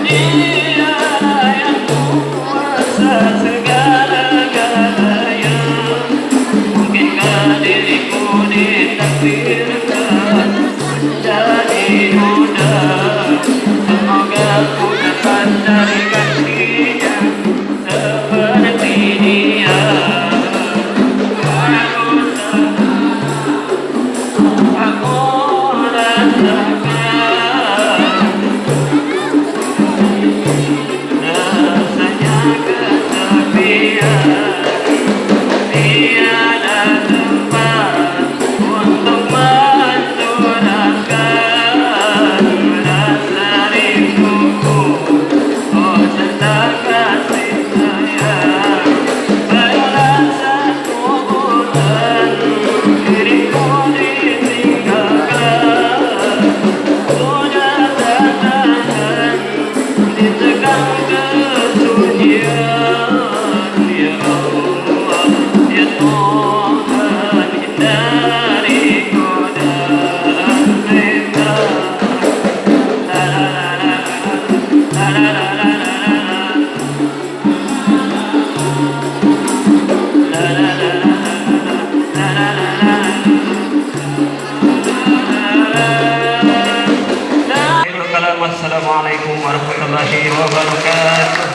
Dia yang kuasa segala-galanya. Mungkinkah diriku ditakdirkan jadi duda? Semoga ku dapat cari kasihnya seperti dia. Aku rasakan rasanya kesepian, tiada tempat untuk mencurahkan rasa rinduku. Oh cinta kasih sayang, barulah 1 bulan diriku ditinggalkan. Sudah tak tahan ditekan kesunyian. Ya Allah, ya Tuhan, hindari godaan setan. La la la la la la la la la la la Wassalamualaikum warahmatullahi wabarakatuh.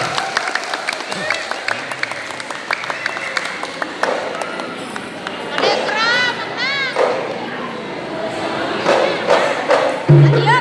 Ada